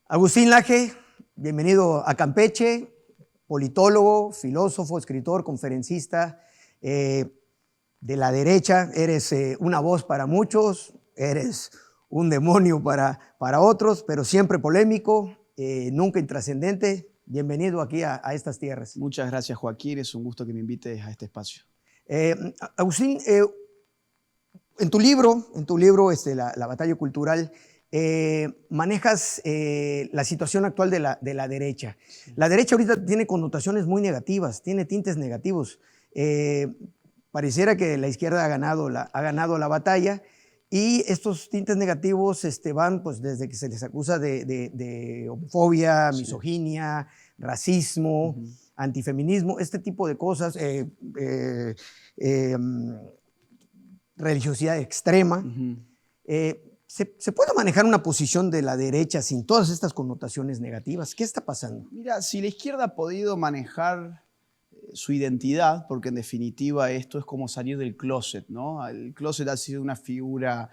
Agustín Laje, bienvenido a Campeche, politólogo, filósofo, escritor, conferencista de la derecha. Eres una voz para muchos, eres un demonio para otros, pero siempre polémico, nunca intrascendente. Bienvenido aquí a estas tierras. Muchas gracias, Joaquín. Es un gusto que me invites a este espacio. Agustín, en tu libro La batalla cultural, manejas la situación actual de la derecha. La derecha ahorita tiene connotaciones muy negativas, tiene tintes negativos. Pareciera que la izquierda ha ganado la batalla, y estos tintes negativos van pues, desde que se les acusa de homofobia, misoginia, racismo, antifeminismo, este tipo de cosas, religiosidad extrema. ¿Se puede manejar una posición de la derecha sin todas estas connotaciones negativas? ¿Qué está pasando? Mira, si la izquierda ha podido manejar su identidad, porque en definitiva esto es como salir del closet, ¿no? El closet ha sido una figura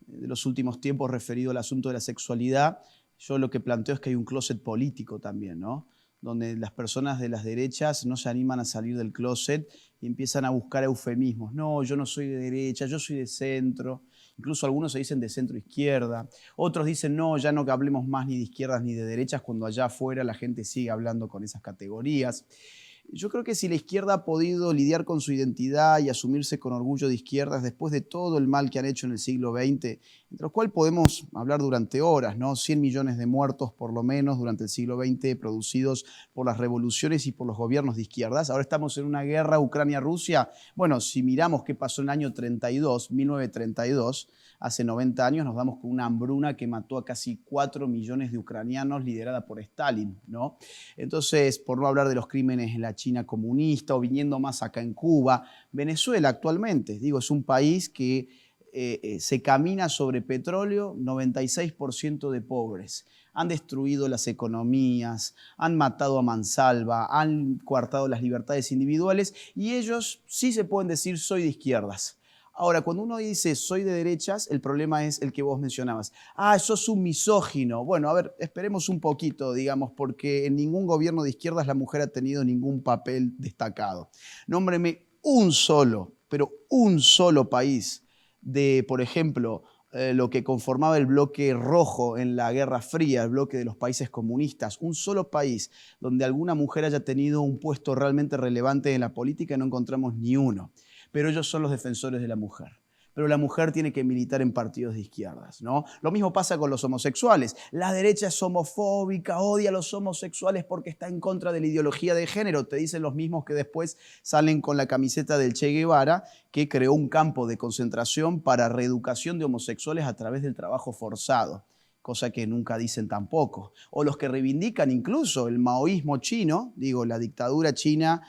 de los últimos tiempos referido al asunto de la sexualidad. Yo lo que planteo es que hay un closet político también, ¿no? Donde las personas de las derechas no se animan a salir del closet y empiezan a buscar eufemismos. No, yo no soy de derecha, yo soy de centro. Incluso algunos se dicen de centro-izquierda. Otros dicen, no, ya no hablemos más ni de izquierdas ni de derechas, cuando allá afuera la gente sigue hablando con esas categorías. Yo creo que si la izquierda ha podido lidiar con su identidad y asumirse con orgullo de izquierdas después de todo el mal que han hecho en el siglo XX, entre los cuales podemos hablar durante horas, ¿no? 100 millones de muertos por lo menos durante el siglo XX producidos por las revoluciones y por los gobiernos de izquierdas. Ahora estamos en una guerra Ucrania-Rusia. Bueno, si miramos qué pasó en el año 1932, hace 90 años, nos damos con una hambruna que mató a casi 4 millones de ucranianos liderada por Stalin, ¿no? Entonces, por no hablar de los crímenes en la China comunista o viniendo más acá en Cuba, Venezuela actualmente, digo, es un país que se camina sobre petróleo, 96% de pobres. Han destruido las economías, han matado a mansalva, han coartado las libertades individuales y ellos sí se pueden decir soy de izquierdas. Ahora, cuando uno dice soy de derechas, el problema es el que vos mencionabas. Ah, sos un misógino. Bueno, a ver, esperemos un poquito, digamos, porque en ningún gobierno de izquierdas la mujer ha tenido ningún papel destacado. Nómbreme un solo, pero un solo país de, por ejemplo, lo que conformaba el bloque rojo en la Guerra Fría, el bloque de los países comunistas, un solo país donde alguna mujer haya tenido un puesto realmente relevante en la política, no encontramos ni uno. Pero ellos son los defensores de la mujer. Pero la mujer tiene que militar en partidos de izquierdas, ¿no? Lo mismo pasa con los homosexuales. La derecha es homofóbica, odia a los homosexuales porque está en contra de la ideología de género. Te dicen los mismos que después salen con la camiseta del Che Guevara, que creó un campo de concentración para reeducación de homosexuales a través del trabajo forzado, cosa que nunca dicen tampoco. O los que reivindican incluso el maoísmo chino, digo, la dictadura china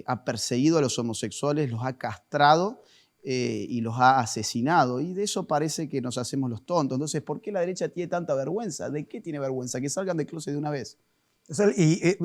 ha perseguido a los homosexuales, los ha castrado y los ha asesinado. Y de eso parece que nos hacemos los tontos. Entonces, ¿por qué la derecha tiene tanta vergüenza? ¿De qué tiene vergüenza? Que salgan del closet de una vez. O sea,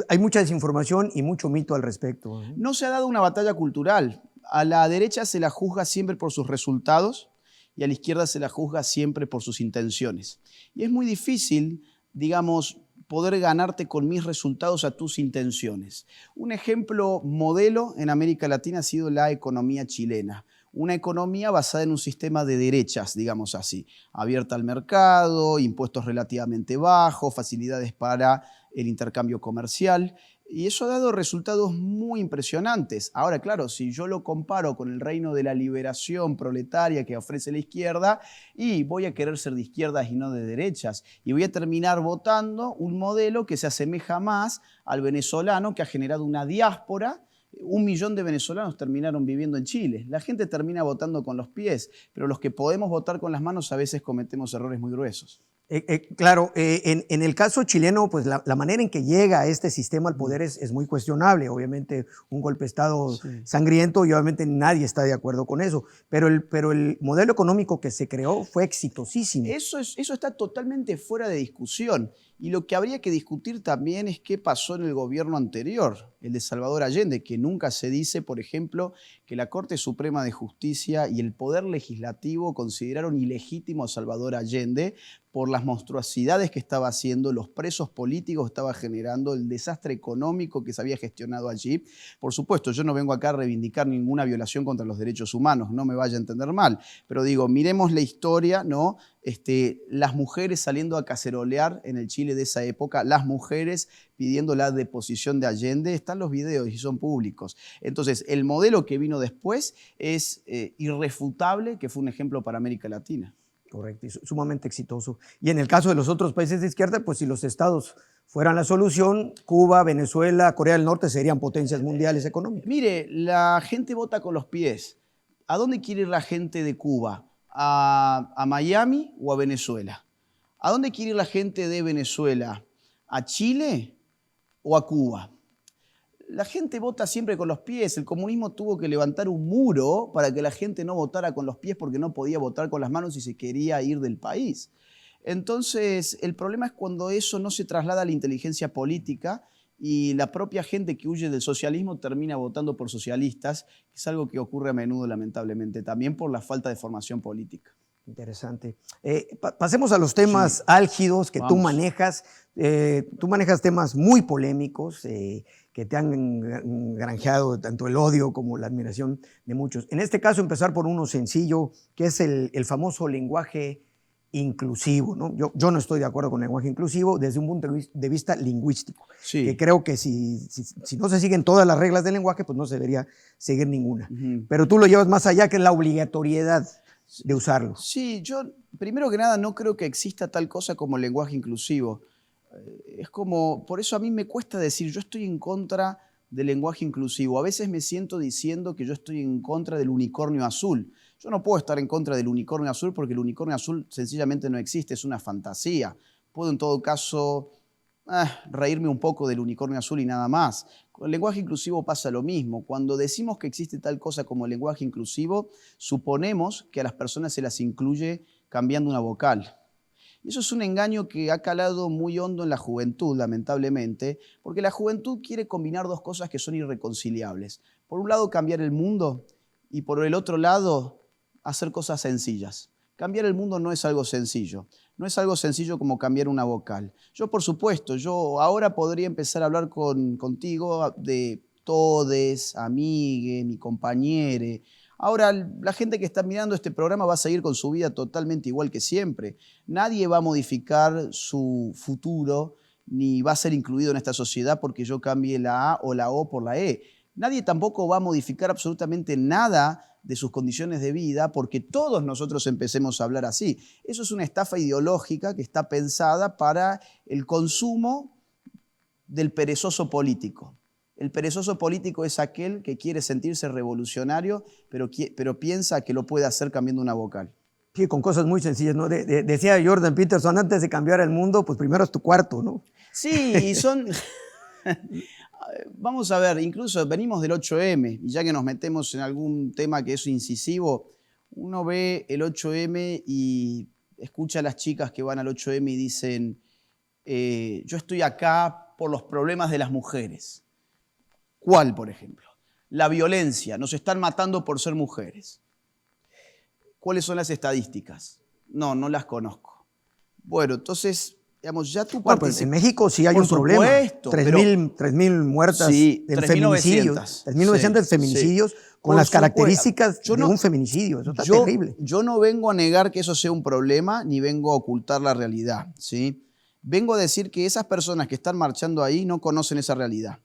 hay mucha desinformación y mucho mito al respecto. No se ha dado una batalla cultural. A la derecha se la juzga siempre por sus resultados y a la izquierda se la juzga siempre por sus intenciones. Y es muy difícil, digamos, poder ganarte con mis resultados a tus intenciones. Un ejemplo modelo en América Latina ha sido la economía chilena. Una economía basada en un sistema de derechas, digamos así, abierta al mercado, impuestos relativamente bajos, facilidades para el intercambio comercial. Y eso ha dado resultados muy impresionantes. Ahora, claro, si yo lo comparo con el reino de la liberación proletaria que ofrece la izquierda, y voy a querer ser de izquierdas y no de derechas, y voy a terminar votando un modelo que se asemeja más al venezolano, que ha generado una diáspora. 1 millón de venezolanos terminaron viviendo en Chile. La gente termina votando con los pies, pero los que podemos votar con las manos a veces cometemos errores muy gruesos. Claro, en el caso chileno, pues la manera en que llega este sistema al poder es muy cuestionable. Obviamente un golpe de Estado sangriento y obviamente nadie está de acuerdo con eso. Pero el modelo económico que se creó fue exitosísimo. Eso está totalmente fuera de discusión. Y lo que habría que discutir también es qué pasó en el gobierno anterior, el de Salvador Allende, que nunca se dice, por ejemplo, que la Corte Suprema de Justicia y el Poder Legislativo consideraron ilegítimo a Salvador Allende por las monstruosidades que estaba haciendo, los presos políticos que estaba generando, el desastre económico que se había gestionado allí. Por supuesto, yo no vengo acá a reivindicar ninguna violación contra los derechos humanos, no me vaya a entender mal, pero digo, miremos la historia, ¿no? Las mujeres saliendo a cacerolear en el Chile de esa época, las mujeres pidiendo la deposición de Allende, están los videos y son públicos. Entonces, el modelo que vino después es irrefutable, que fue un ejemplo para América Latina. Correcto, y sumamente exitoso. Y en el caso de los otros países de izquierda, pues si los estados fueran la solución, Cuba, Venezuela, Corea del Norte serían potencias mundiales económicas. Mire, la gente vota con los pies. ¿A dónde quiere ir la gente de Cuba? ¿A Miami o a Venezuela? ¿A dónde quiere ir la gente de Venezuela? ¿A Chile o a Cuba? La gente vota siempre con los pies. El comunismo tuvo que levantar un muro para que la gente no votara con los pies porque no podía votar con las manos si se quería ir del país. Entonces, el problema es cuando eso no se traslada a la inteligencia política y la propia gente que huye del socialismo termina votando por socialistas, que es algo que ocurre a menudo, lamentablemente, también por la falta de formación política. Interesante. Pasemos a los temas álgidos que tú manejas. Tú manejas temas muy polémicos que te han granjeado tanto el odio como la admiración de muchos. En este caso, empezar por uno sencillo, que es el famoso lenguaje inclusivo, ¿no? Yo no estoy de acuerdo con el lenguaje inclusivo desde un punto de vista lingüístico. Sí. Que creo que si no se siguen todas las reglas del lenguaje, pues no se debería seguir ninguna. Pero tú lo llevas más allá, que es la obligatoriedad de usarlo. Sí, yo primero que nada no creo que exista tal cosa como lenguaje inclusivo. Es como, por eso a mí me cuesta decir, yo estoy en contra del lenguaje inclusivo. A veces me siento diciendo que yo estoy en contra del unicornio azul. Yo no puedo estar en contra del unicornio azul porque el unicornio azul sencillamente no existe, es una fantasía. Puedo en todo caso reírme un poco del unicornio azul y nada más. Con el lenguaje inclusivo pasa lo mismo. Cuando decimos que existe tal cosa como el lenguaje inclusivo, suponemos que a las personas se las incluye cambiando una vocal. Y eso es un engaño que ha calado muy hondo en la juventud, lamentablemente, porque la juventud quiere combinar dos cosas que son irreconciliables. Por un lado, cambiar el mundo y por el otro lado, hacer cosas sencillas. Cambiar el mundo no es algo sencillo. No es algo sencillo como cambiar una vocal. Yo, por supuesto, yo ahora podría empezar a hablar contigo de todes, amigues, mi compañere. Ahora, la gente que está mirando este programa va a seguir con su vida totalmente igual que siempre. Nadie va a modificar su futuro ni va a ser incluido en esta sociedad porque yo cambie la A o la O por la E. Nadie tampoco va a modificar absolutamente nada de sus condiciones de vida porque todos nosotros empecemos a hablar así. Eso es una estafa ideológica que está pensada para el consumo del perezoso político. El perezoso político es aquel que quiere sentirse revolucionario, pero piensa que lo puede hacer cambiando una vocal. Sí, con cosas muy sencillas, ¿no? Decía Jordan Peterson, antes de cambiar el mundo, pues primero es tu cuarto, ¿no? Sí, y son... Vamos a ver, incluso venimos del 8M, y ya que nos metemos en algún tema que es incisivo, uno ve el 8M y escucha a las chicas que van al 8M y dicen, yo estoy acá por los problemas de las mujeres. ¿Cuál, por ejemplo? La violencia, nos están matando por ser mujeres. ¿Cuáles son las estadísticas? No las conozco. Bueno, entonces... Digamos, ya tú bueno, pues en México sí hay un problema. 3.000 muertas en feminicidios. 3.900 feminicidios con las características de un feminicidio. Eso está terrible. Yo no vengo a negar que eso sea un problema, ni vengo a ocultar la realidad, ¿sí? Vengo a decir que esas personas que están marchando ahí no conocen esa realidad.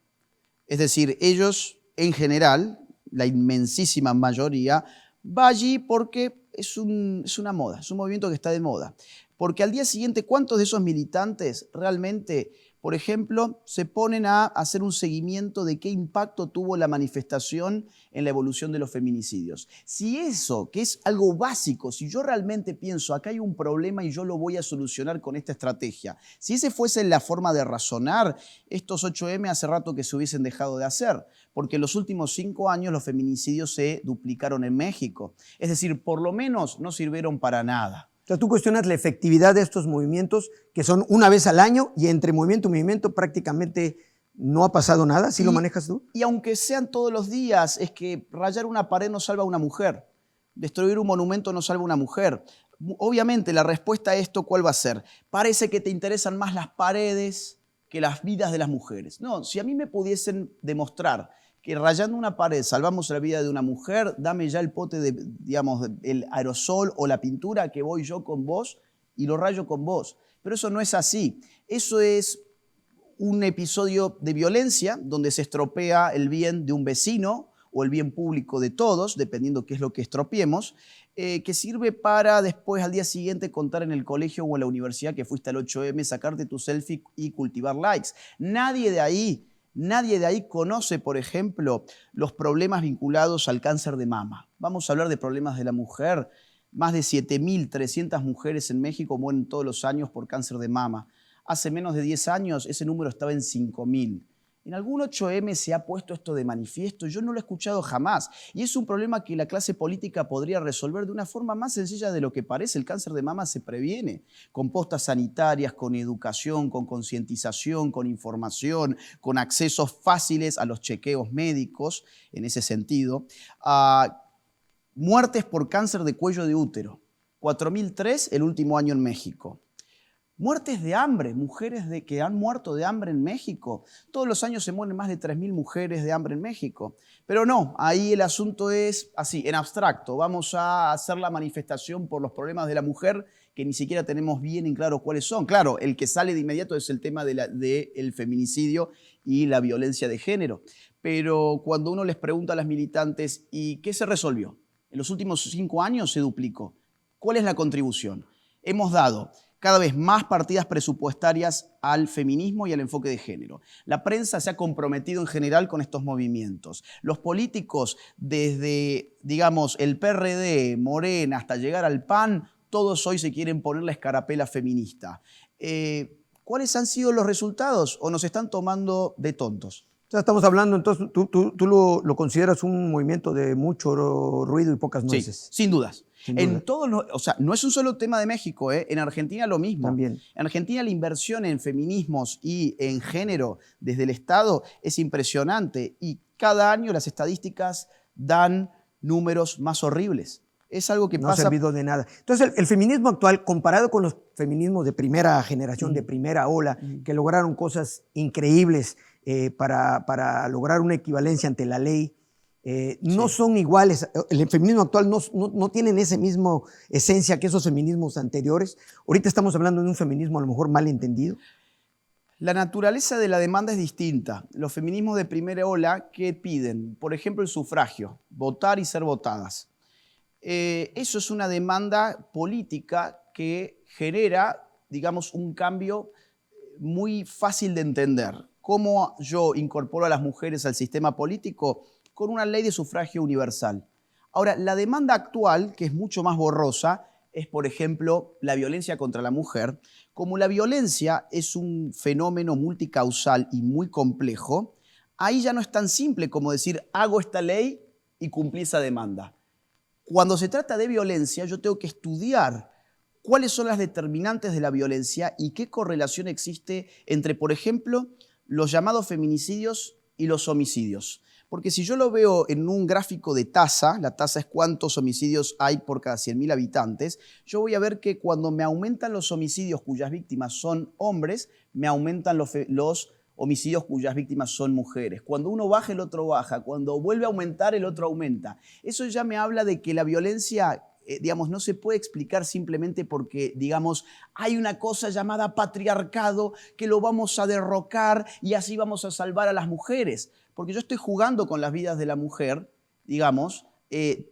Es decir, ellos, en general, la inmensísima mayoría, va allí porque es una moda, es un movimiento que está de moda. Porque al día siguiente, ¿cuántos de esos militantes realmente, por ejemplo, se ponen a hacer un seguimiento de qué impacto tuvo la manifestación en la evolución de los feminicidios? Si eso, que es algo básico, si yo realmente pienso, acá hay un problema y yo lo voy a solucionar con esta estrategia, si esa fuese la forma de razonar, estos 8M hace rato que se hubiesen dejado de hacer, porque en los últimos 5 años los feminicidios se duplicaron en México. Es decir, por lo menos no sirvieron para nada. O sea, tú cuestionas la efectividad de estos movimientos que son una vez al año y entre movimiento y movimiento prácticamente no ha pasado nada. ¿Sí lo manejas tú? Y aunque sean todos los días, es que rayar una pared no salva a una mujer. Destruir un monumento no salva a una mujer. Obviamente, la respuesta a esto, ¿cuál va a ser? Parece que te interesan más las paredes que las vidas de las mujeres. No, si a mí me pudiesen demostrar que rayando una pared salvamos la vida de una mujer, dame ya el pote de, digamos, el aerosol o la pintura que voy yo con vos y lo rayo con vos. Pero eso no es así. Eso es un episodio de violencia donde se estropea el bien de un vecino o el bien público de todos, dependiendo qué es lo que estropeemos, que sirve para después al día siguiente contar en el colegio o en la universidad que fuiste al 8M, sacarte tu selfie y cultivar likes. Nadie de ahí conoce, por ejemplo, los problemas vinculados al cáncer de mama. Vamos a hablar de problemas de la mujer. Más de 7.300 mujeres en México mueren todos los años por cáncer de mama. Hace menos de 10 años ese número estaba en 5.000. ¿En algún 8M se ha puesto esto de manifiesto? Yo no lo he escuchado jamás. Y es un problema que la clase política podría resolver de una forma más sencilla de lo que parece. El cáncer de mama se previene con postas sanitarias, con educación, con concientización, con información, con accesos fáciles a los chequeos médicos, en ese sentido. Muertes por cáncer de cuello de útero. 4.003 el último año en México. Muertes de hambre, mujeres que han muerto de hambre en México. Todos los años se mueren más de 3.000 mujeres de hambre en México. Pero no, ahí el asunto es así, en abstracto. Vamos a hacer la manifestación por los problemas de la mujer que ni siquiera tenemos bien en claro cuáles son. Claro, el que sale de inmediato es el tema del feminicidio y la violencia de género. Pero cuando uno les pregunta a las militantes, ¿y qué se resolvió? En los últimos 5 años se duplicó. ¿Cuál es la contribución? Hemos dado cada vez más partidas presupuestarias al feminismo y al enfoque de género. La prensa se ha comprometido en general con estos movimientos. Los políticos, desde, digamos, el PRD, Morena, hasta llegar al PAN, todos hoy se quieren poner la escarapela feminista. ¿Cuáles han sido los resultados o nos están tomando de tontos? O sea, estamos hablando, entonces, tú lo consideras un movimiento de mucho ruido y pocas nueces. Sí, sin dudas. Sin duda. En todos o sea, no es un solo tema de México, en Argentina lo mismo. También. En Argentina la inversión en feminismos y en género desde el Estado es impresionante y cada año las estadísticas dan números más horribles. Es algo que no pasa... ha servido de nada. Entonces, el feminismo actual, comparado con los feminismos de primera generación, de primera ola, que lograron cosas increíbles para lograr una equivalencia ante la ley, no son iguales. El feminismo actual no tienen esa misma esencia que esos feminismos anteriores. Ahorita estamos hablando de un feminismo a lo mejor mal entendido. La naturaleza de la demanda es distinta. Los feminismos de primera ola, ¿qué piden? Por ejemplo, el sufragio, votar y ser votadas. Eso es una demanda política que genera, digamos, un cambio muy fácil de entender. ¿Cómo yo incorporo a las mujeres al sistema político? Con una ley de sufragio universal. Ahora, la demanda actual, que es mucho más borrosa, es, por ejemplo, la violencia contra la mujer. Como la violencia es un fenómeno multicausal y muy complejo, ahí ya no es tan simple como decir, hago esta ley y cumplí esa demanda. Cuando se trata de violencia, yo tengo que estudiar cuáles son las determinantes de la violencia y qué correlación existe entre, por ejemplo, los llamados feminicidios y los homicidios. Porque si yo lo veo en un gráfico de tasa, la tasa es cuántos homicidios hay por cada 100.000 habitantes, yo voy a ver que cuando me aumentan los homicidios cuyas víctimas son hombres, me aumentan los homicidios cuyas víctimas son mujeres. Cuando uno baja, el otro baja. Cuando vuelve a aumentar, el otro aumenta. Eso ya me habla de que la violencia, digamos, no se puede explicar simplemente porque, digamos, hay una cosa llamada patriarcado que lo vamos a derrocar y así vamos a salvar a las mujeres. Porque yo estoy jugando con las vidas de la mujer, digamos,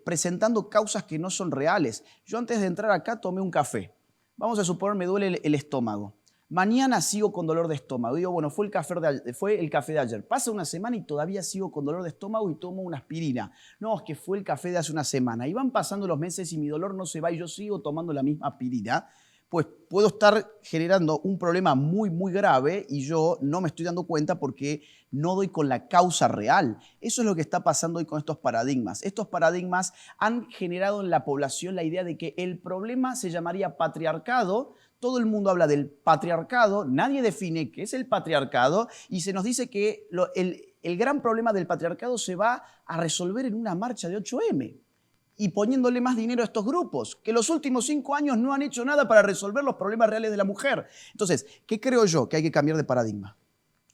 presentando causas que no son reales. Yo antes de entrar acá tomé un café. Vamos a suponer me duele el estómago. Mañana sigo con dolor de estómago. Digo, bueno, fue el café de ayer. Pasa una semana y todavía sigo con dolor de estómago y tomo una aspirina. No, es que fue el café de hace una semana. Y van pasando los meses y mi dolor no se va y yo sigo tomando la misma aspirina. Pues puedo estar generando un problema muy, muy grave y yo no me estoy dando cuenta porque no doy con la causa real. Eso es lo que está pasando hoy con estos paradigmas. Estos paradigmas han generado en la población la idea de que el problema se llamaría patriarcado. Todo el mundo habla del patriarcado, nadie define qué es el patriarcado y se nos dice que el gran problema del patriarcado se va a resolver en una marcha de 8M. y poniéndole más dinero a estos grupos, que los últimos 5 años no han hecho nada para resolver los problemas reales de la mujer. Entonces, ¿qué creo yo? Que hay que cambiar de paradigma.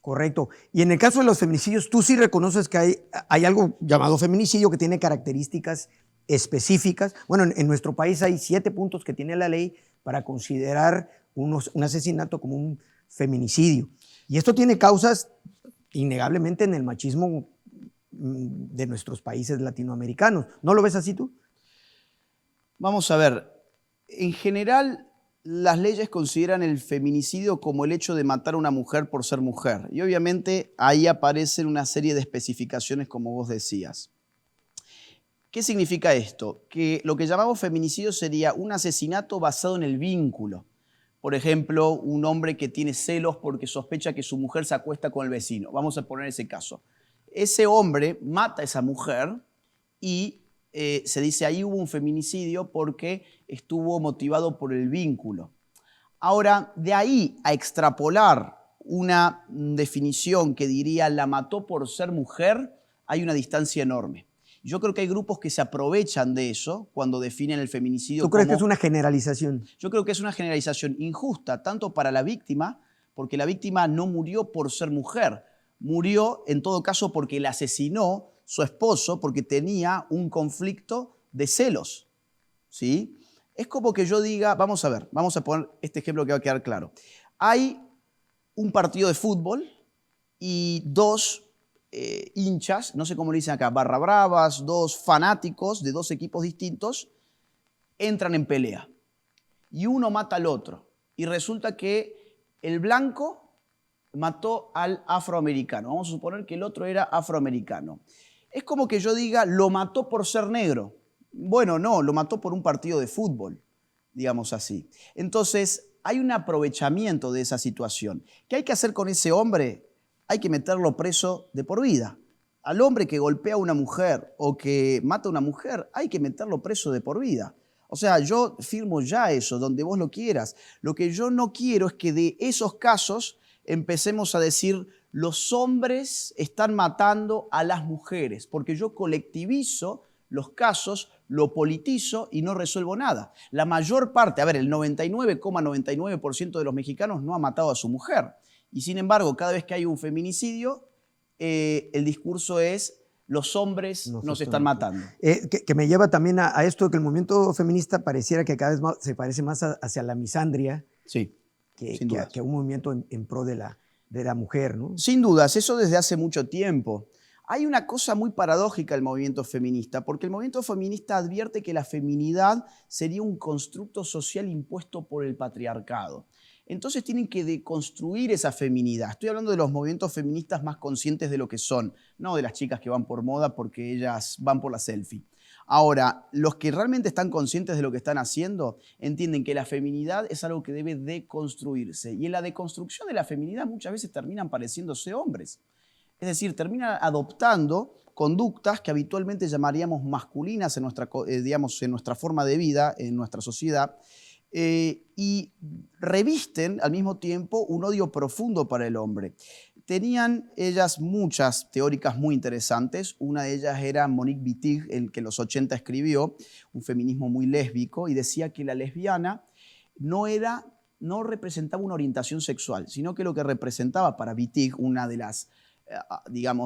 Correcto. Y en el caso de los feminicidios, tú sí reconoces que hay algo llamado feminicidio que tiene características específicas. Bueno, en nuestro país hay 7 puntos que tiene la ley para considerar un asesinato como un feminicidio. Y esto tiene causas innegablemente en el machismo de nuestros países latinoamericanos. ¿No lo ves así tú? Vamos a ver, en general las leyes consideran el feminicidio como el hecho de matar a una mujer por ser mujer. Y obviamente ahí aparecen una serie de especificaciones como vos decías. ¿Qué significa esto? Que lo que llamamos feminicidio sería un asesinato basado en el vínculo. Por ejemplo, un hombre que tiene celos porque sospecha que su mujer se acuesta con el vecino. Vamos a poner ese caso. Ese hombre mata a esa mujer y se dice ahí hubo un feminicidio porque estuvo motivado por el vínculo. Ahora, de ahí a extrapolar una definición que diría la mató por ser mujer, hay una distancia enorme. Yo creo que hay grupos que se aprovechan de eso cuando definen el feminicidio. ¿Tú crees que es una generalización? Yo creo que es una generalización injusta, tanto para la víctima, porque la víctima no murió por ser mujer, murió en todo caso porque la asesinó su esposo porque tenía un conflicto de celos, ¿sí? Es como que yo diga, vamos a ver, vamos a poner este ejemplo que va a quedar claro. Hay un partido de fútbol y 2 hinchas, no sé cómo le dicen acá, barra bravas, 2 fanáticos de 2 equipos distintos, entran en pelea y uno mata al otro. Y resulta que el blanco mató al afroamericano. Vamos a suponer que el otro era afroamericano. Es como que yo diga, lo mató por ser negro. Bueno, no, lo mató por un partido de fútbol, digamos así. Entonces, hay un aprovechamiento de esa situación. ¿Qué hay que hacer con ese hombre? Hay que meterlo preso de por vida. Al hombre que golpea a una mujer o que mata a una mujer, hay que meterlo preso de por vida. O sea, yo firmo ya eso, donde vos lo quieras. Lo que yo no quiero es que de esos casos empecemos a decir los hombres están matando a las mujeres, porque yo colectivizo los casos, lo politizo y no resuelvo nada. La mayor parte, a ver, el 99,99% de los mexicanos no ha matado a su mujer. Y sin embargo, cada vez que hay un feminicidio, el discurso es los hombres nos están matando. Que me lleva también a esto de que el movimiento feminista pareciera que cada vez más, se parece más hacia la misandria. Sí. Que un movimiento en pro de la mujer, ¿no? Sin dudas, eso desde hace mucho tiempo. Hay una cosa muy paradójica del movimiento feminista, porque el movimiento feminista advierte que la feminidad sería un constructo social impuesto por el patriarcado. Entonces tienen que deconstruir esa feminidad. Estoy hablando de los movimientos feministas más conscientes de lo que son, no de las chicas que van por moda porque ellas van por la selfie. Ahora, los que realmente están conscientes de lo que están haciendo entienden que la feminidad es algo que debe deconstruirse. Y en la deconstrucción de la feminidad muchas veces terminan pareciéndose hombres. Es decir, terminan adoptando conductas que habitualmente llamaríamos masculinas en nuestra forma de vida, en nuestra sociedad, y revisten al mismo tiempo un odio profundo para el hombre. Tenían ellas muchas teóricas muy interesantes. Una de ellas era Monique Wittig, el que en los 80 escribió, un feminismo muy lésbico, y decía que la lesbiana no representaba una orientación sexual, sino que lo que representaba para Wittig, una de las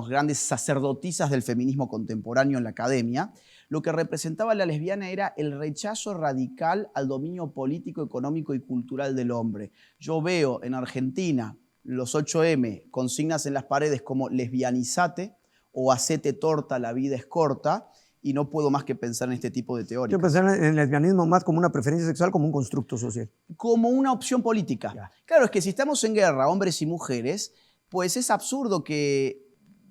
grandes sacerdotisas del feminismo contemporáneo en la academia, lo que representaba la lesbiana era el rechazo radical al dominio político, económico y cultural del hombre. Yo veo en Argentina los 8M, consignas en las paredes como lesbianizate o hacete torta, la vida es corta, y no puedo más que pensar en este tipo de teorías. Yo pensé en el lesbianismo más como una preferencia sexual, como un constructo social. Como una opción política. Ya. Claro, es que si estamos en guerra, hombres y mujeres, pues es absurdo que,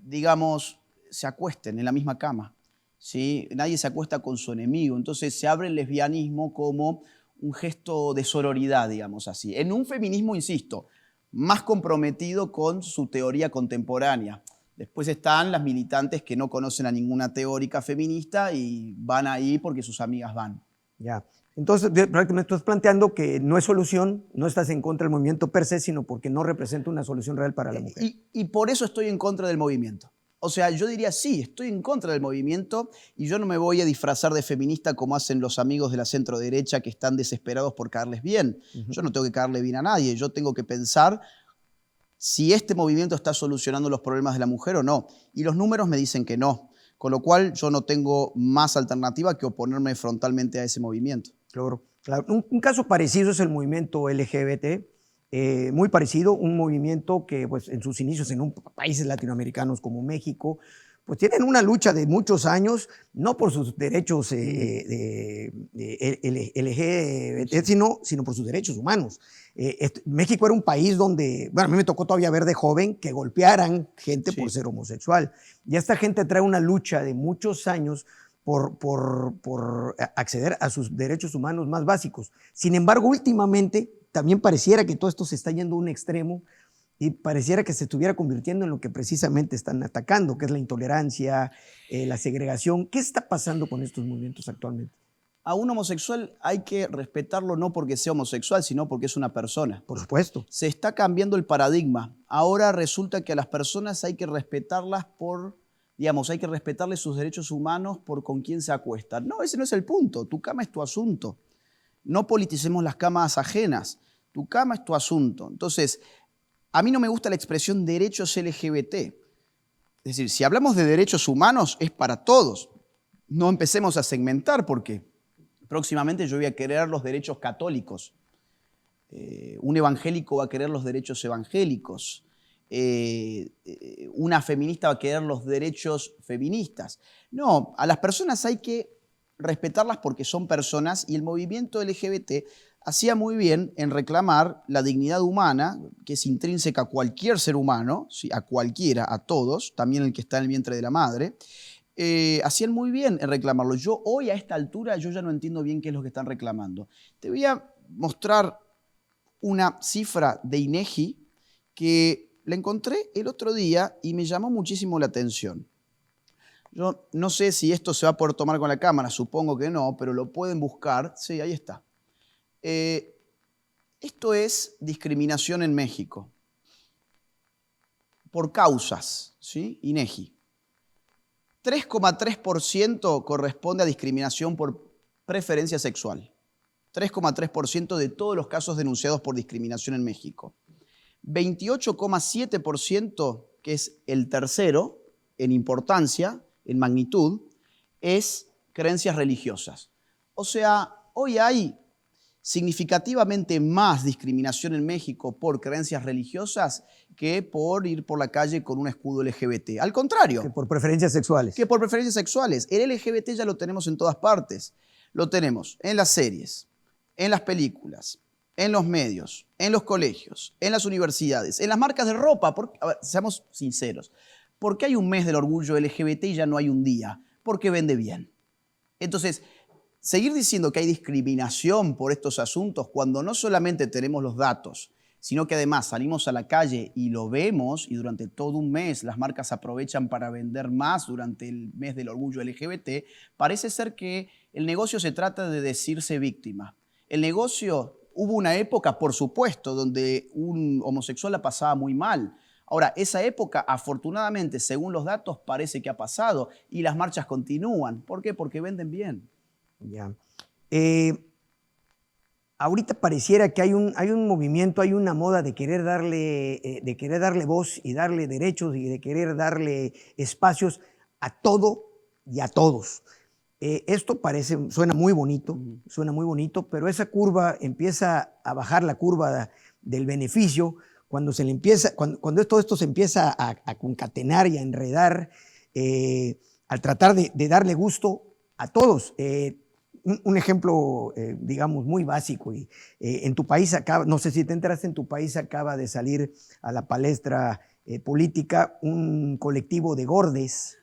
digamos, se acuesten en la misma cama, ¿sí? Nadie se acuesta con su enemigo. Entonces se abre el lesbianismo como un gesto de sororidad, digamos así. En un feminismo, insisto, más comprometido con su teoría contemporánea. Después están las militantes que no conocen a ninguna teórica feminista y van ahí porque sus amigas van. Ya. Entonces, prácticamente estás planteando que no es solución, no estás en contra del movimiento per se, sino porque no representa una solución real para la mujer. Y por eso estoy en contra del movimiento. O sea, yo diría sí, estoy en contra del movimiento y yo no me voy a disfrazar de feminista como hacen los amigos de la centro-derecha que están desesperados por caerles bien. Yo no tengo que caerle bien a nadie, yo tengo que pensar si este movimiento está solucionando los problemas de la mujer o no. Y los números me dicen que no. Con lo cual yo no tengo más alternativa que oponerme frontalmente a ese movimiento. Claro, claro. Un caso parecido es el movimiento LGBT. Muy parecido, un movimiento que pues, en sus inicios en países latinoamericanos como México, pues tienen una lucha de muchos años, no por sus derechos LGBT, sino por sus derechos humanos. México era un país donde, bueno, a mí me tocó todavía ver de joven que golpearan gente por ser homosexual. Y esta gente trae una lucha de muchos años por acceder a sus derechos humanos más básicos. Sin embargo, últimamente también pareciera que todo esto se está yendo a un extremo y pareciera que se estuviera convirtiendo en lo que precisamente están atacando, que es la intolerancia, la segregación. ¿Qué está pasando con estos movimientos actualmente? A un homosexual hay que respetarlo no porque sea homosexual, sino porque es una persona. Por supuesto. Se está cambiando el paradigma. Ahora resulta que a las personas hay que respetarlas hay que respetarles sus derechos humanos por con quién se acuestan. No, ese no es el punto. Tu cama es tu asunto. No politicemos las camas ajenas. Tu cama es tu asunto. Entonces, a mí no me gusta la expresión derechos LGBT. Es decir, si hablamos de derechos humanos, es para todos. No empecemos a segmentar porque próximamente yo voy a querer los derechos católicos. Un evangélico va a querer los derechos evangélicos. Una feminista va a querer los derechos feministas. No, a las personas hay que respetarlas porque son personas y el movimiento LGBT hacía muy bien en reclamar la dignidad humana, que es intrínseca a cualquier ser humano, ¿sí? A cualquiera, a todos, también el que está en el vientre de la madre. Hacían muy bien en reclamarlo. Yo hoy a esta altura yo ya no entiendo bien qué es lo que están reclamando. Te voy a mostrar una cifra de INEGI que la encontré el otro día y me llamó muchísimo la atención. Yo no sé si esto se va a poder tomar con la cámara, supongo que no, pero lo pueden buscar. Sí, ahí está. Esto es discriminación en México. Por causas, ¿sí? INEGI. 3,3% corresponde a discriminación por preferencia sexual. 3,3% de todos los casos denunciados por discriminación en México. 28,7%, que es el tercero en importancia, en magnitud, es creencias religiosas. O sea, hoy hay significativamente más discriminación en México por creencias religiosas que por ir por la calle con un escudo LGBT. Al contrario. Que por preferencias sexuales. Que por preferencias sexuales. El LGBT ya lo tenemos en todas partes. Lo tenemos en las series, en las películas, en los medios, en los colegios, en las universidades, en las marcas de ropa. A ver, seamos sinceros. ¿Por qué hay un mes del orgullo LGBT y ya no hay un día? Porque vende bien. Entonces, seguir diciendo que hay discriminación por estos asuntos cuando no solamente tenemos los datos, sino que además salimos a la calle y lo vemos y durante todo un mes las marcas aprovechan para vender más durante el mes del orgullo LGBT, parece ser que el negocio se trata de decirse víctima. El negocio, hubo una época, por supuesto, donde un homosexual la pasaba muy mal. Ahora, esa época, afortunadamente, según los datos, parece que ha pasado y las marchas continúan. ¿Por qué? Porque venden bien. Ya. Ahorita pareciera que hay un movimiento, hay una moda de querer darle voz y darle derechos y de querer darle espacios a todo y a todos. Esto suena muy bonito, pero esa curva empieza a bajar, la curva del beneficio, cuando todo esto se empieza a concatenar y a enredar, al tratar de darle gusto a todos. Un ejemplo, digamos, muy básico. En tu país no sé si te enteraste, en tu país acaba de salir a la palestra política un colectivo de gordes,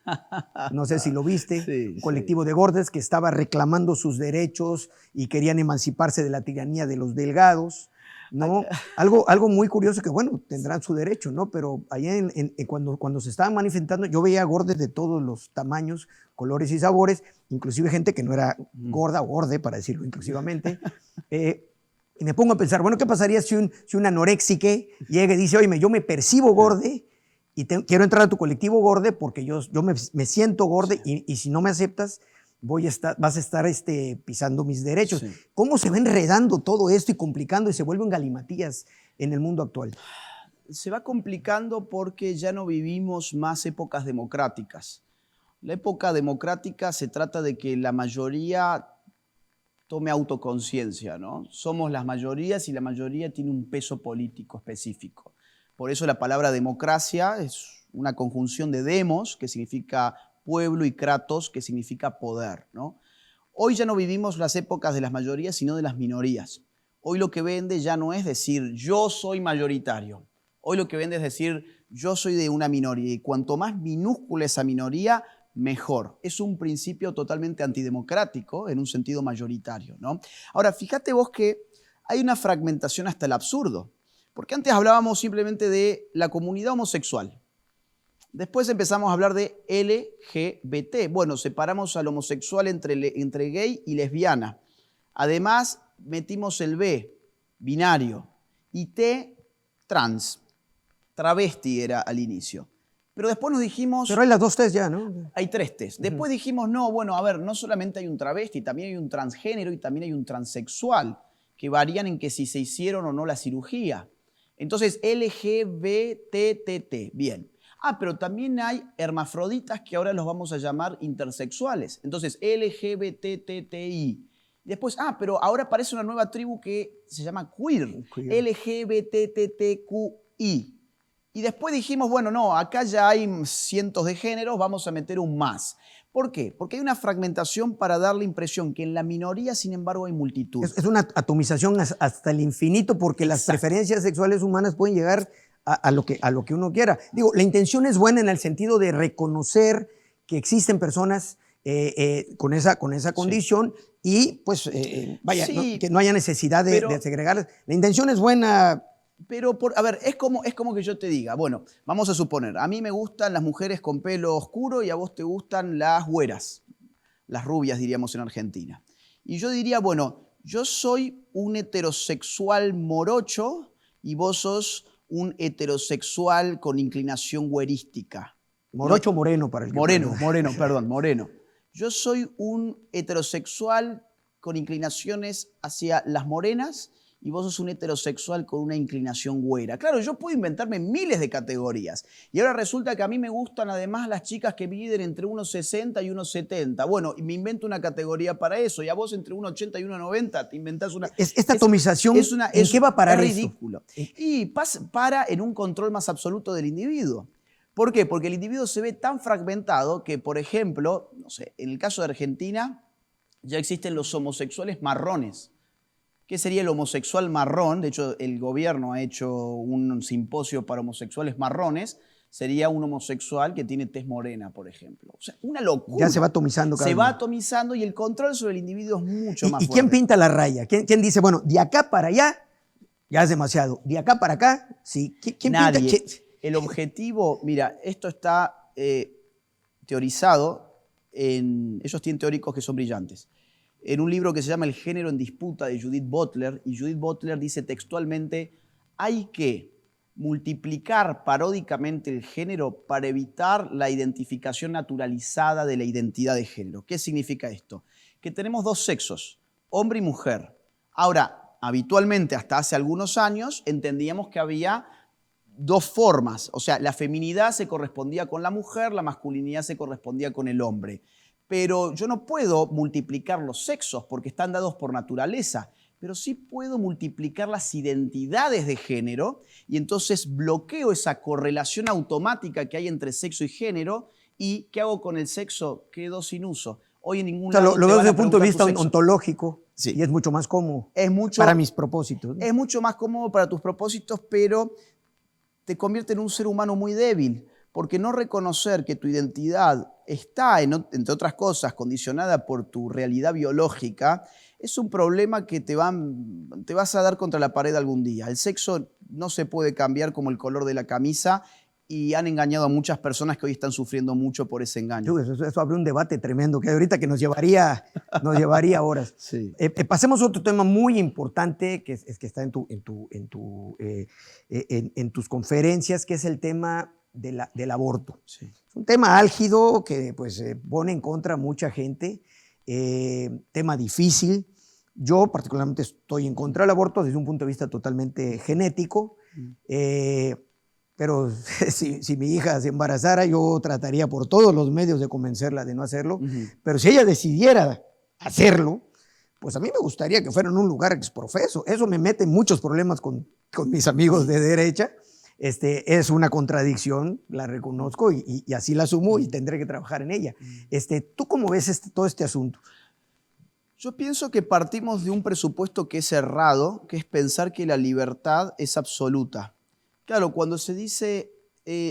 no sé si lo viste, sí, un colectivo de gordes que estaba reclamando sus derechos y querían emanciparse de la tiranía de los delgados, ¿no? Algo muy curioso que, bueno, tendrán su derecho, ¿no? Pero allá cuando se estaban manifestando, yo veía gordes de todos los tamaños, colores y sabores, inclusive gente que no era gorda o gorde, para decirlo inclusivamente. Y me pongo a pensar, bueno, ¿qué pasaría si un anoréxique llega y dice, oye, yo me percibo gorde y quiero entrar a tu colectivo Gorde porque yo me siento Gorde y si no me aceptas, vas a estar pisando mis derechos. Sí. ¿Cómo se va enredando todo esto y complicando y se vuelve un galimatías en el mundo actual? Se va complicando porque ya no vivimos más épocas democráticas. La época democrática se trata de que la mayoría tome autoconciencia, ¿no? Somos las mayorías y la mayoría tiene un peso político específico. Por eso la palabra democracia es una conjunción de demos, que significa pueblo, y kratos, que significa poder, ¿no? Hoy ya no vivimos las épocas de las mayorías, sino de las minorías. Hoy lo que vende ya no es decir yo soy mayoritario. Hoy lo que vende es decir yo soy de una minoría y cuanto más minúscula esa minoría, mejor. Es un principio totalmente antidemocrático en un sentido mayoritario, ¿no? Ahora, fíjate vos que hay una fragmentación hasta el absurdo, porque antes hablábamos simplemente de la comunidad homosexual. Después empezamos a hablar de LGBT. Bueno, separamos al homosexual entre gay y lesbiana. Además, metimos el B, binario, y T, trans. Travesti era al inicio. Pero después nos dijimos... Pero hay las dos T's ya, ¿no? Hay tres T's. Después dijimos, no, bueno, a ver, no solamente hay un travesti, también hay un transgénero y también hay un transexual, que varían en que si se hicieron o no la cirugía. Entonces, LGBTT, bien. Pero también hay hermafroditas que ahora los vamos a llamar intersexuales. Entonces, LGBTTI. Después, pero ahora aparece una nueva tribu que se llama queer. LGBTTQI. Y después dijimos, bueno, no, acá ya hay cientos de géneros, vamos a meter un más. ¿Por qué? Porque hay una fragmentación para dar la impresión que en la minoría, sin embargo, hay multitud. Es una atomización hasta el infinito porque las preferencias sexuales humanas pueden llegar a lo que uno quiera. Digo, la intención es buena en el sentido de reconocer que existen personas con esa condición y, pues, vaya, Sí, que no haya necesidad de segregarlas. La intención es buena. Pero, a ver, es como que yo te diga, bueno, vamos a suponer, a mí me gustan las mujeres con pelo oscuro y a vos te gustan las güeras, las rubias diríamos en Argentina. Y yo diría, bueno, yo soy un heterosexual morocho y vos sos un heterosexual con inclinación güerística. Morocho moreno para el que Moreno. Yo soy un heterosexual con inclinaciones hacia las morenas y vos sos un heterosexual con una inclinación güera. Claro, yo puedo inventarme miles de categorías. Y ahora resulta que a mí me gustan además las chicas que miden entre 1,60 y 1,70. Bueno, y me invento una categoría para eso. Y a vos entre 1,80 y 1,90 te inventás una... Esta atomización, ¿en qué va a parar esto? Es ridículo. Y para en un control más absoluto del individuo. ¿Por qué? Porque el individuo se ve tan fragmentado que, por ejemplo, no sé, en el caso de Argentina ya existen los homosexuales marrones. ¿Qué sería el homosexual marrón? De hecho, el gobierno ha hecho un simposio para homosexuales marrones. Sería un homosexual que tiene tez morena, por ejemplo. O sea, una locura. Ya se va atomizando cada vez. Se va atomizando y el control sobre el individuo es mucho más fuerte. ¿Y quién pinta la raya? ¿Quién dice, bueno, de acá para allá ya es demasiado? ¿De acá para acá? Sí. ¿Quién Nadie. pinta? El objetivo, mira, esto está teorizado ellos tienen teóricos que son brillantes. En un libro que se llama El género en disputa de Judith Butler, y Judith Butler dice textualmente, hay que multiplicar paródicamente el género para evitar la identificación naturalizada de la identidad de género. ¿Qué significa esto? Que tenemos dos sexos, hombre y mujer. Ahora, habitualmente, hasta hace algunos años, entendíamos que había dos formas, o sea, la feminidad se correspondía con la mujer, la masculinidad se correspondía con el hombre. Pero yo no puedo multiplicar los sexos porque están dados por naturaleza, pero sí puedo multiplicar las identidades de género y entonces bloqueo esa correlación automática que hay entre sexo y género. ¿Y qué hago con el sexo? Quedo sin uso. Hoy en ningún lado lo veo desde el punto de vista ontológico, sí. Y es mucho más cómodo mucho, para mis propósitos, ¿no? Es mucho más cómodo para tus propósitos, pero te convierte en un ser humano muy débil, porque no reconocer que tu identidad está, entre otras cosas, condicionada por tu realidad biológica, es un problema que te vas a dar contra la pared algún día. El sexo no se puede cambiar como el color de la camisa y han engañado a muchas personas que hoy están sufriendo mucho por ese engaño. Eso abre un debate tremendo que ahorita que nos llevaría horas. Sí. Pasemos a otro tema muy importante que está en tus conferencias, que es el tema del aborto. Sí. Es un tema álgido que pues, pone en contra a mucha gente, tema difícil. Yo particularmente estoy en contra del aborto desde un punto de vista totalmente genético, pero si mi hija se embarazara, yo trataría por todos los medios de convencerla de no hacerlo, pero si ella decidiera hacerlo, pues a mí me gustaría que fuera en un lugar exprofeso. Eso me mete en muchos problemas con mis amigos de derecha. Es una contradicción, la reconozco y así la asumo y tendré que trabajar en ella. ¿Tú cómo ves todo este asunto? Yo pienso que partimos de un presupuesto que es errado, que es pensar que la libertad es absoluta. Claro, cuando se dice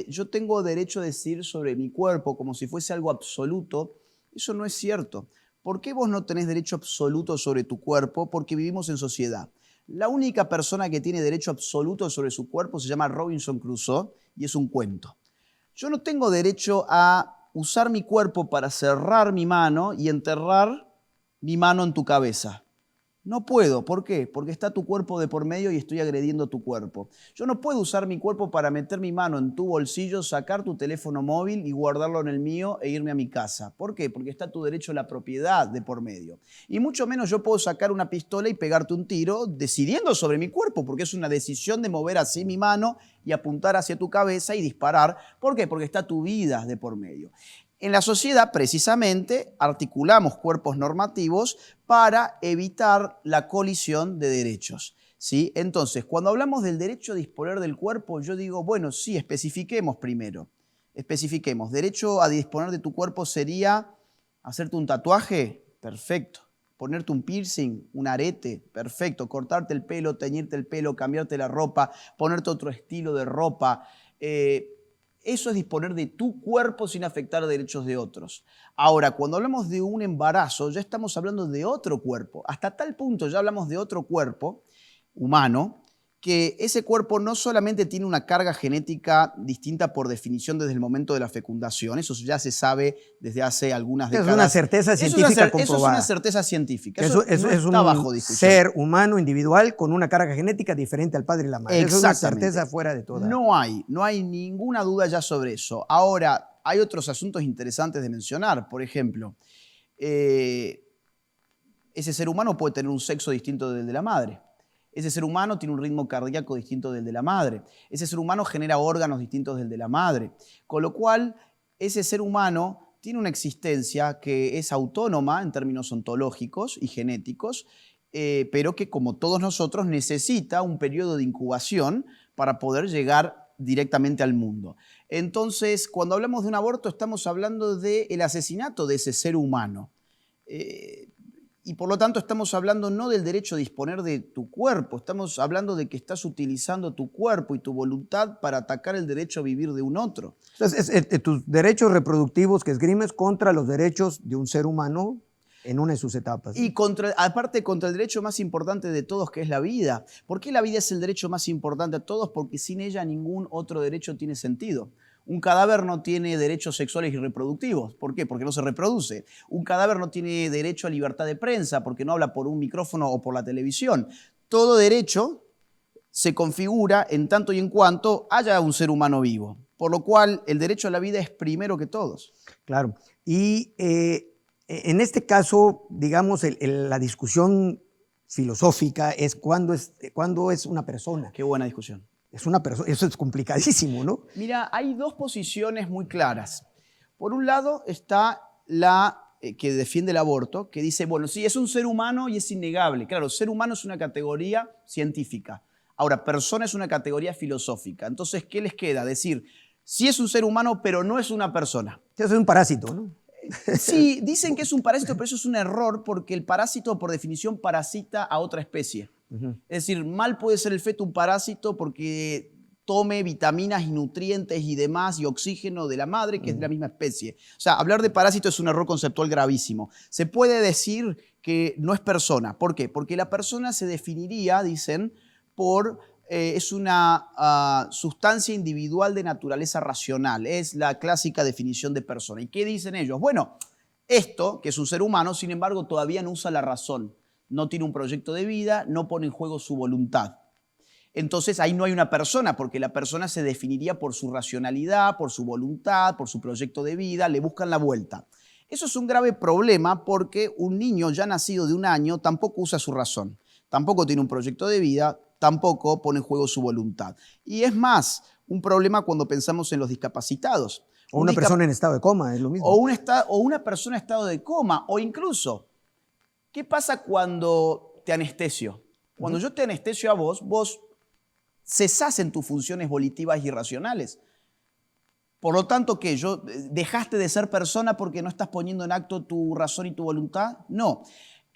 yo tengo derecho a decidir sobre mi cuerpo como si fuese algo absoluto, eso no es cierto. ¿Por qué vos no tenés derecho absoluto sobre tu cuerpo? Porque vivimos en sociedad. La única persona que tiene derecho absoluto sobre su cuerpo se llama Robinson Crusoe y es un cuento. Yo no tengo derecho a usar mi cuerpo para cerrar mi mano y enterrar mi mano en tu cabeza. No puedo. ¿Por qué? Porque está tu cuerpo de por medio y estoy agrediendo tu cuerpo. Yo no puedo usar mi cuerpo para meter mi mano en tu bolsillo, sacar tu teléfono móvil y guardarlo en el mío e irme a mi casa. ¿Por qué? Porque está tu derecho a la propiedad de por medio. Y mucho menos yo puedo sacar una pistola y pegarte un tiro decidiendo sobre mi cuerpo, porque es una decisión de mover así mi mano y apuntar hacia tu cabeza y disparar. ¿Por qué? Porque está tu vida de por medio. En la sociedad, precisamente, articulamos cuerpos normativos para evitar la colisión de derechos, ¿sí? Entonces, cuando hablamos del derecho a disponer del cuerpo, yo digo, bueno, sí, especifiquemos primero. Especifiquemos. Derecho a disponer de tu cuerpo sería hacerte un tatuaje, perfecto. Ponerte un piercing, un arete, perfecto. Cortarte el pelo, teñirte el pelo, cambiarte la ropa, ponerte otro estilo de ropa. Eso es disponer de tu cuerpo sin afectar derechos de otros. Ahora, cuando hablamos de un embarazo, ya estamos hablando de otro cuerpo. Hasta tal punto ya hablamos de otro cuerpo humano, que ese cuerpo no solamente tiene una carga genética distinta por definición desde el momento de la fecundación, eso ya se sabe desde hace algunas décadas. Es una certeza científica comprobada. Eso es una certeza científica. Eso no es está un bajo discusión. ser humano individual con una carga genética diferente al padre y la madre. Eso es una certeza fuera de toda. No hay ninguna duda ya sobre eso. Ahora, hay otros asuntos interesantes de mencionar. Por ejemplo, ese ser humano puede tener un sexo distinto del de la madre. Ese ser humano tiene un ritmo cardíaco distinto del de la madre. Ese ser humano genera órganos distintos del de la madre. Con lo cual, ese ser humano tiene una existencia que es autónoma en términos ontológicos y genéticos, pero que, como todos nosotros, necesita un periodo de incubación para poder llegar directamente al mundo. Entonces, cuando hablamos de un aborto, estamos hablando del asesinato de ese ser humano. Y por lo tanto estamos hablando no del derecho a disponer de tu cuerpo, estamos hablando de que estás utilizando tu cuerpo y tu voluntad para atacar el derecho a vivir de un otro. Entonces, tus derechos reproductivos que esgrimes contra los derechos de un ser humano en una de sus etapas. Y aparte contra el derecho más importante de todos, que es la vida. ¿Por qué la vida es el derecho más importante a todos? Porque sin ella ningún otro derecho tiene sentido. Un cadáver no tiene derechos sexuales y reproductivos. ¿Por qué? Porque no se reproduce. Un cadáver no tiene derecho a libertad de prensa porque no habla por un micrófono o por la televisión. Todo derecho se configura en tanto y en cuanto haya un ser humano vivo. Por lo cual, el derecho a la vida es primero que todos. Claro. Y en este caso, digamos, la discusión filosófica es cuándo es una persona. Qué buena discusión. Es una persona, eso es complicadísimo, ¿no? Mira, hay dos posiciones muy claras. Por un lado está la que defiende el aborto, que dice, bueno, sí, es un ser humano y es innegable. Claro, ser humano es una categoría científica. Ahora, persona es una categoría filosófica. Entonces, ¿qué les queda? Decir, sí es un ser humano, pero no es una persona. Eso es un parásito, ¿no? Sí, dicen que es un parásito, pero eso es un error porque el parásito, por definición, parasita a otra especie. Es decir, mal puede ser el feto un parásito porque tome vitaminas y nutrientes y demás y oxígeno de la madre, que es de la misma especie. O sea, hablar de parásito es un error conceptual gravísimo. Se puede decir que no es persona. ¿Por qué? Porque la persona se definiría, dicen, por... es una sustancia individual de naturaleza racional. Es la clásica definición de persona. ¿Y qué dicen ellos? Bueno, esto, que es un ser humano, sin embargo, todavía no usa la razón. No tiene un proyecto de vida, no pone en juego su voluntad. Entonces ahí no hay una persona, porque la persona se definiría por su racionalidad, por su voluntad, por su proyecto de vida, le buscan la vuelta. Eso es un grave problema porque un niño ya nacido de 1 año tampoco usa su razón, tampoco tiene un proyecto de vida, tampoco pone en juego su voluntad. Y es más, un problema cuando pensamos en los discapacitados. O una persona en estado de coma, es lo mismo. O una persona en estado de coma, o incluso, ¿qué pasa cuando te anestesio? Cuando yo te anestesio a vos, vos cesás en tus funciones volitivas y racionales. Por lo tanto, ¿qué? ¿Dejaste de ser persona porque no estás poniendo en acto tu razón y tu voluntad? No.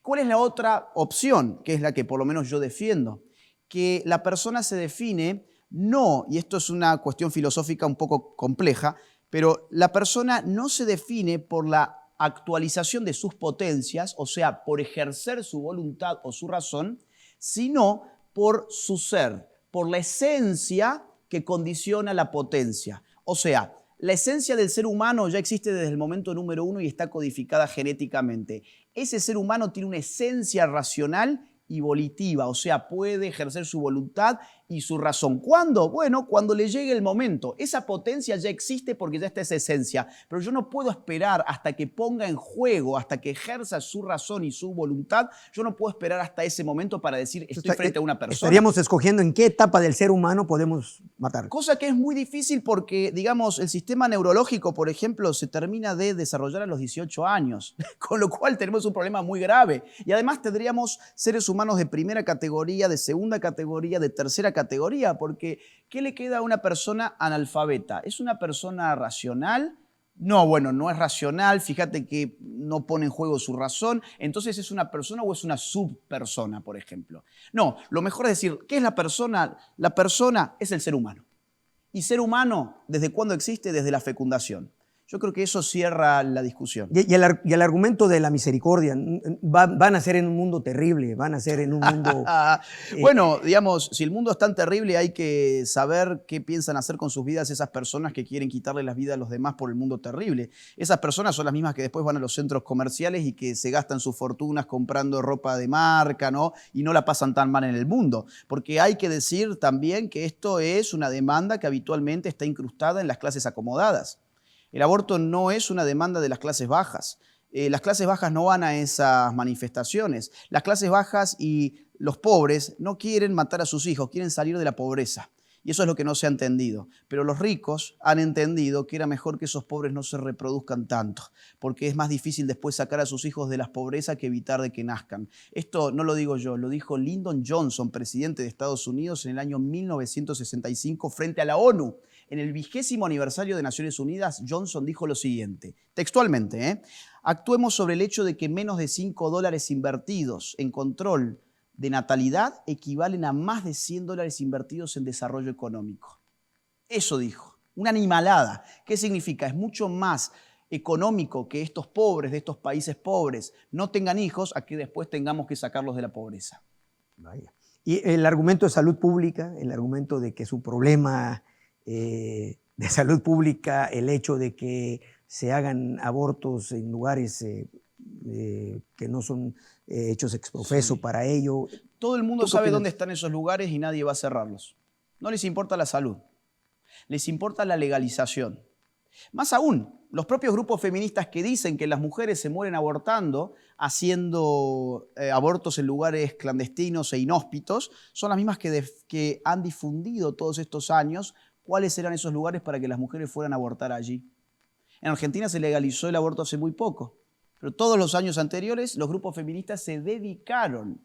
¿Cuál es la otra opción? Que es la que por lo menos yo defiendo. Que la persona se define no, y esto es una cuestión filosófica un poco compleja, pero la persona no se define por la actualización de sus potencias, o sea, por ejercer su voluntad o su razón, sino por su ser, por la esencia que condiciona la potencia. O sea, la esencia del ser humano ya existe desde el momento número 1 y está codificada genéticamente. Ese ser humano tiene una esencia racional y volitiva, o sea, puede ejercer su voluntad y su razón. ¿Cuándo? Bueno, cuando le llegue el momento. Esa potencia ya existe porque ya está esa esencia, pero yo no puedo esperar hasta que ponga en juego, hasta que ejerza su razón y su voluntad, yo no puedo esperar hasta ese momento para decir estoy frente a una persona. Estaríamos escogiendo en qué etapa del ser humano podemos matar. Cosa que es muy difícil porque, digamos, el sistema neurológico, por ejemplo, se termina de desarrollar a los 18 años, con lo cual tenemos un problema muy grave. Y además tendríamos seres humanos de primera categoría, de segunda categoría, de tercera categoría, porque ¿qué le queda a una persona analfabeta? ¿Es una persona racional? No, bueno, no es racional, fíjate que no pone en juego su razón, entonces ¿es una persona o es una subpersona, por ejemplo? No, lo mejor es decir, ¿qué es la persona? La persona es el ser humano. ¿Y ser humano desde cuándo existe? Desde la fecundación. Yo creo que eso cierra la discusión. Y el argumento de la misericordia, van a ser en un mundo terrible, van a ser en un mundo... Bueno, digamos, si el mundo es tan terrible, hay que saber qué piensan hacer con sus vidas esas personas que quieren quitarle las vidas a los demás por el mundo terrible. Esas personas son las mismas que después van a los centros comerciales y que se gastan sus fortunas comprando ropa de marca, ¿no? Y no la pasan tan mal en el mundo. Porque hay que decir también que esto es una demanda que habitualmente está incrustada en las clases acomodadas. El aborto no es una demanda de las clases bajas. Las clases bajas no van a esas manifestaciones. Las clases bajas y los pobres no quieren matar a sus hijos, quieren salir de la pobreza. Y eso es lo que no se ha entendido. Pero los ricos han entendido que era mejor que esos pobres no se reproduzcan tanto, porque es más difícil después sacar a sus hijos de la pobreza que evitar de que nazcan. Esto no lo digo yo, lo dijo Lyndon Johnson, presidente de Estados Unidos en el año 1965 frente a la ONU. En el 20º aniversario de Naciones Unidas, Johnson dijo lo siguiente, textualmente, actuemos sobre el hecho de que menos de $5 invertidos en control de natalidad equivalen a más de $100 invertidos en desarrollo económico. Eso dijo, una animalada. ¿Qué significa? Es mucho más económico que estos pobres de estos países pobres no tengan hijos a que después tengamos que sacarlos de la pobreza. Vaya. Y el argumento de salud pública, el argumento de que es un problema de salud pública, el hecho de que se hagan abortos en lugares que no son hechos ex profeso para ello. Todo el mundo sabe dónde están esos lugares y nadie va a cerrarlos. No les importa la salud, les importa la legalización. Más aún, los propios grupos feministas que dicen que las mujeres se mueren abortando, haciendo abortos en lugares clandestinos e inhóspitos, son las mismas que han difundido todos estos años cuáles eran esos lugares para que las mujeres fueran a abortar allí. En Argentina se legalizó el aborto hace muy poco, pero todos los años anteriores los grupos feministas se dedicaron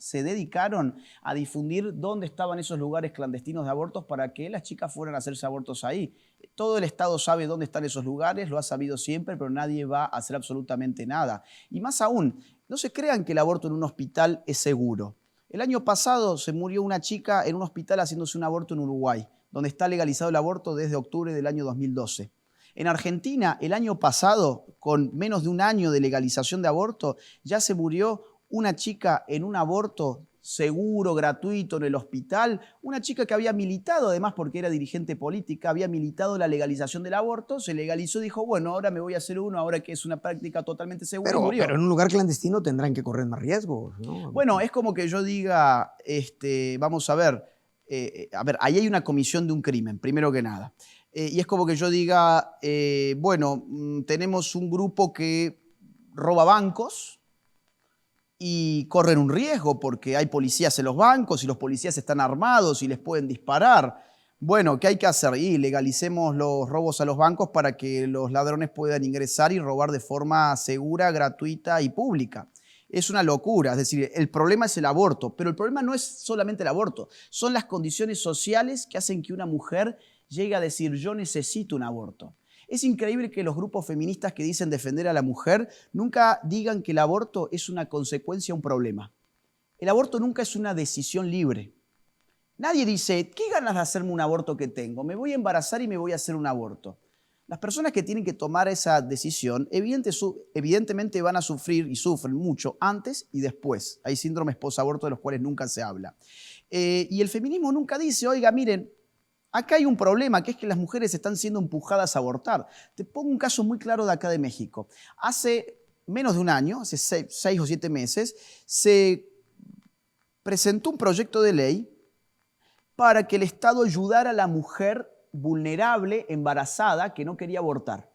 a difundir dónde estaban esos lugares clandestinos de abortos para que las chicas fueran a hacerse abortos ahí. Todo el Estado sabe dónde están esos lugares, lo ha sabido siempre, pero nadie va a hacer absolutamente nada. Y más aún, no se crean que el aborto en un hospital es seguro. El año pasado se murió una chica en un hospital haciéndose un aborto en Uruguay, donde está legalizado el aborto desde octubre del año 2012. En Argentina, el año pasado, con menos de un año de legalización de aborto, ya se murió una chica en un aborto seguro, gratuito, en el hospital. Una chica que había militado, además porque era dirigente política, había militado la legalización del aborto, se legalizó y dijo, bueno, ahora me voy a hacer uno, ahora que es una práctica totalmente segura. Pero en un lugar clandestino tendrán que correr más riesgos, ¿no? Bueno, es como que yo diga, vamos a ver, a ver, ahí hay una comisión de un crimen, primero que nada. Y es como que yo diga, bueno, tenemos un grupo que roba bancos y corren un riesgo porque hay policías en los bancos y los policías están armados y les pueden disparar. Bueno, ¿qué hay que hacer? Y legalicemos los robos a los bancos para que los ladrones puedan ingresar y robar de forma segura, gratuita y pública. Es una locura, es decir, el problema es el aborto, pero el problema no es solamente el aborto, son las condiciones sociales que hacen que una mujer llegue a decir yo necesito un aborto. Es increíble que los grupos feministas que dicen defender a la mujer nunca digan que el aborto es una consecuencia, un problema. El aborto nunca es una decisión libre. Nadie dice, ¿qué ganas de hacerme un aborto que tengo? Me voy a embarazar y me voy a hacer un aborto. Las personas que tienen que tomar esa decisión evidentemente van a sufrir y sufren mucho antes y después. Hay síndromes posaborto de los cuales nunca se habla. Y el feminismo nunca dice, oiga, miren, acá hay un problema, que es que las mujeres están siendo empujadas a abortar. Te pongo un caso muy claro de acá de México. Hace menos de un año, hace 6 o 7 meses, se presentó un proyecto de ley para que el Estado ayudara a la mujer vulnerable, embarazada, que no quería abortar.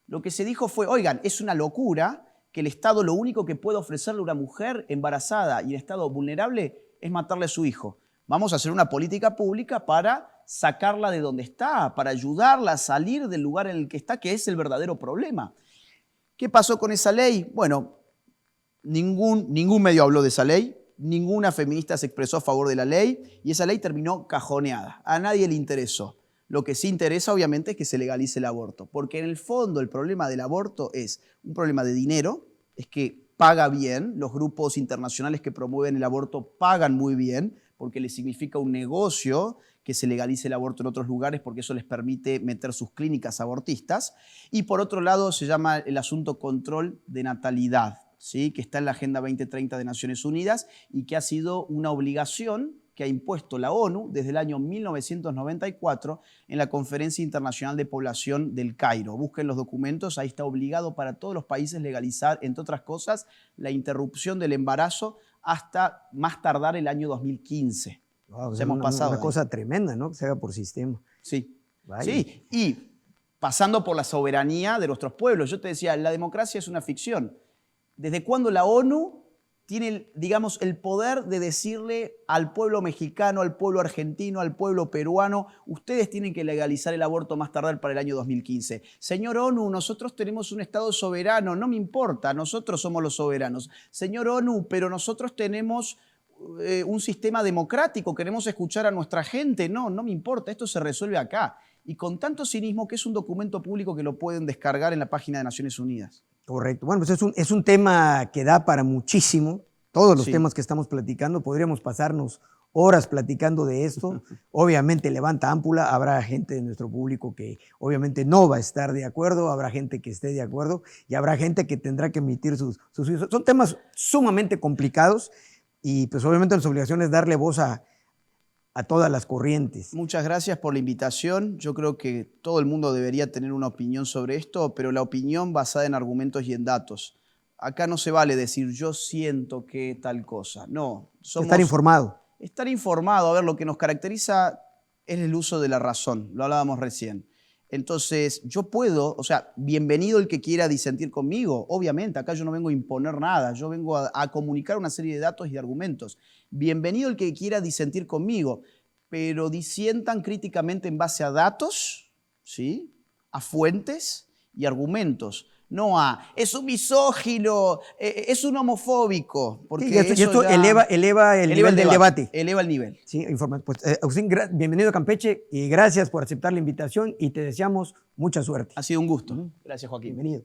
Lo que se dijo fue, oigan, es una locura que el Estado lo único que puede ofrecerle a una mujer embarazada y en estado vulnerable es matarle a su hijo. Vamos a hacer una política pública para sacarla de donde está, para ayudarla a salir del lugar en el que está, que es el verdadero problema. ¿Qué pasó con esa ley? Bueno, ningún medio habló de esa ley. Ninguna feminista se expresó a favor de la ley y esa ley terminó cajoneada. A nadie le interesó. Lo que sí interesa, obviamente, es que se legalice el aborto, porque en el fondo el problema del aborto es un problema de dinero, es que paga bien, los grupos internacionales que promueven el aborto pagan muy bien, porque les significa un negocio que se legalice el aborto en otros lugares, porque eso les permite meter sus clínicas abortistas. Y por otro lado se llama el asunto control de natalidad, ¿sí? Que está en la Agenda 2030 de Naciones Unidas y que ha sido una obligación que ha impuesto la ONU desde el año 1994 en la Conferencia Internacional de Población del Cairo. Busquen los documentos, ahí está obligado para todos los países legalizar, entre otras cosas, la interrupción del embarazo hasta más tardar el año 2015. Wow, o sea, hemos pasado una cosa tremenda, ¿no? Que se haga por sistema. Sí, Vaya. sí, y pasando por la soberanía de nuestros pueblos. Yo te decía, la democracia es una ficción. ¿Desde cuándo la ONU tiene, digamos, el poder de decirle al pueblo mexicano, al pueblo argentino, al pueblo peruano, ustedes tienen que legalizar el aborto más tardar para el año 2015? Señor ONU, nosotros tenemos un Estado soberano, no me importa, nosotros somos los soberanos. Señor ONU, pero nosotros tenemos un sistema democrático, queremos escuchar a nuestra gente. No, no me importa, esto se resuelve acá. Y con tanto cinismo que es un documento público que lo pueden descargar en la página de Naciones Unidas. Correcto. Bueno, pues es un tema que da para muchísimo. Todos los temas que estamos platicando, podríamos pasarnos horas platicando de esto. Obviamente levanta ámpula, habrá gente de nuestro público que obviamente no va a estar de acuerdo, habrá gente que esté de acuerdo y habrá gente que tendrá que emitir sus juicios. Son temas sumamente complicados y pues obviamente nuestra obligación es darle voz a todas las corrientes. Muchas gracias por la invitación. Yo creo que todo el mundo debería tener una opinión sobre esto, pero la opinión basada en argumentos y en datos. Acá no se vale decir yo siento que tal cosa. No. Estar informado. Estar informado. A ver, lo que nos caracteriza es el uso de la razón. Lo hablábamos recién. Entonces, yo puedo, o sea, bienvenido el que quiera disentir conmigo. Obviamente, acá yo no vengo a imponer nada. Yo vengo a comunicar una serie de datos y de argumentos. Bienvenido el que quiera disentir conmigo, pero disientan críticamente en base a datos, ¿sí? A fuentes y argumentos. No a, es un misógino, es un homofóbico. Porque sí, esto eleva el nivel del debate. Eleva el nivel. Sí, pues, Agustín, bienvenido a Campeche y gracias por aceptar la invitación y te deseamos mucha suerte. Ha sido un gusto. Gracias, Joaquín. Bienvenido.